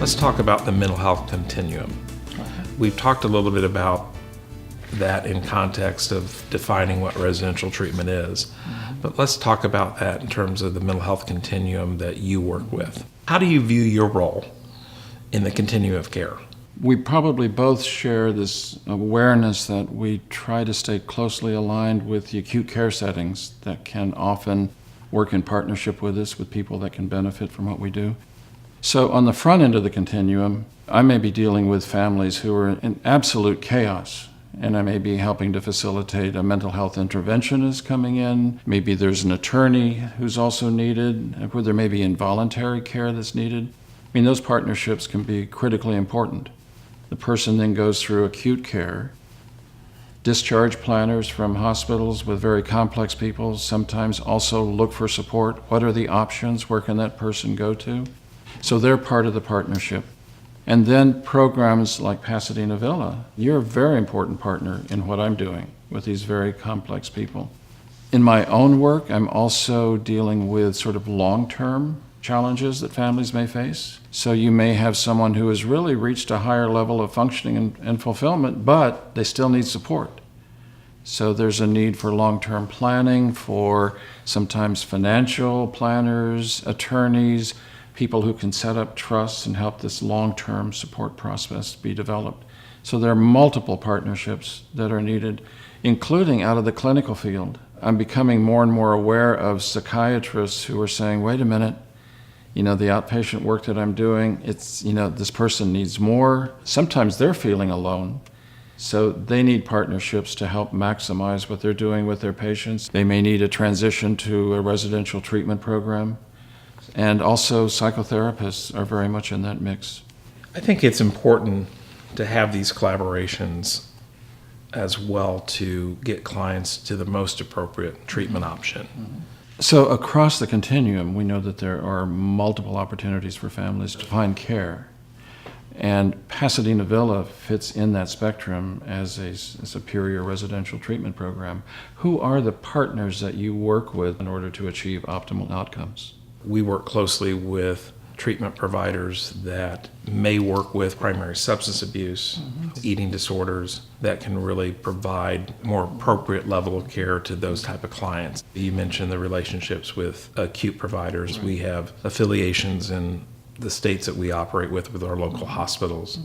Let's talk about the mental health continuum. We've talked a little bit about that in context of defining what residential treatment is. But let's talk about that in terms of the mental health continuum that you work with. How do you view your role in the continuum of care? We probably both share this awareness that we try to stay closely aligned with the acute care settings that can often work in partnership with us, with people that can benefit from what we do. So on the front end of the continuum, I may be dealing with families who are in absolute chaos, and I may be helping to facilitate a mental health interventionist coming in. Maybe there's an attorney who's also needed, where there may be involuntary care that's needed. I mean, those partnerships can be critically important. The person then goes through acute care. Discharge planners from hospitals with very complex people sometimes also look for support. What are the options? Where can that person go to? So they're part of the partnership. And then programs like Pasadena Villa, you're a very important partner in what I'm doing with these very complex people. In my own work, I'm also dealing with sort of long-term challenges that families may face. So you may have someone who has really reached a higher level of functioning and fulfillment, but they still need support. So there's a need for long-term planning, for sometimes financial planners, attorneys, people who can set up trusts and help this long-term support process be developed. So there are multiple partnerships that are needed, including out of the clinical field. I'm becoming more and more aware of psychiatrists who are saying, wait a minute, the outpatient work that I'm doing, this person needs more. Sometimes they're feeling alone. So they need partnerships to help maximize what they're doing with their patients. They may need a transition to a residential treatment program. And also psychotherapists are very much in that mix. I think it's important to have these collaborations as well to get clients to the most appropriate treatment option. So across the continuum, we know that there are multiple opportunities for families to find care. And Pasadena Villa fits in that spectrum as a superior residential treatment program. Who are the partners that you work with in order to achieve optimal outcomes? We work closely with treatment providers that may work with primary substance abuse, eating disorders, that can really provide more appropriate level of care to those type of clients. You mentioned the relationships with acute providers. Right. We have affiliations in the states that we operate with our local hospitals,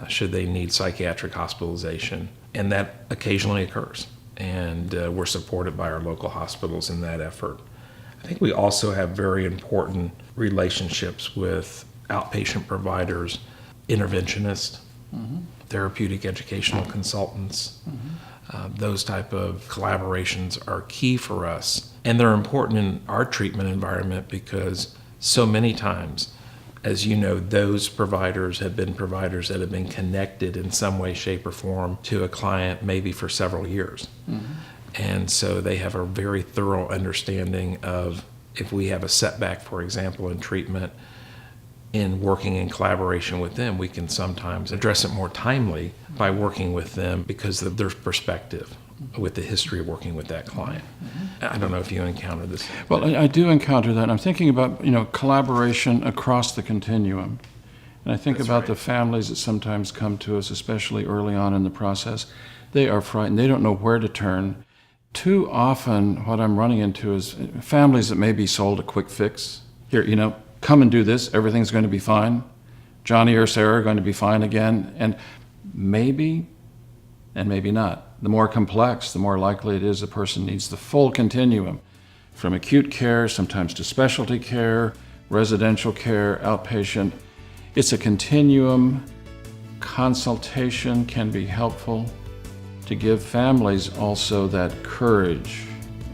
should they need psychiatric hospitalization. And that occasionally occurs. And we're supported by our local hospitals in that effort. I think we also have very important relationships with outpatient providers, interventionists, therapeutic educational consultants. Those type of collaborations are key for us. And they're important in our treatment environment because so many times, as you know, those providers have been providers that have been connected in some way, shape, or form to a client maybe for several years. And so they have a very thorough understanding of if we have a setback, for example, in treatment, in working in collaboration with them, we can sometimes address it more timely by working with them because of their perspective with the history of working with that client. I don't know if you encounter this. Well, I do encounter that. I'm thinking about, collaboration across the continuum. And I think That's about right. the families that sometimes come to us, especially early on in the process. They are frightened. They don't know where to turn. Too often, what I'm running into is families that may be sold a quick fix. Here, come and do this. Everything's going to be fine. Johnny or Sarah are going to be fine again. And maybe, and maybe not. The more complex, the more likely it is the person needs the full continuum, from acute care, sometimes to specialty care, residential care, outpatient. It's a continuum. Consultation can be helpful to give families also that courage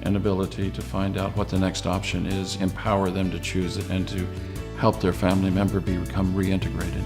and ability to find out what the next option is, empower them to choose it, and to help their family member become reintegrated.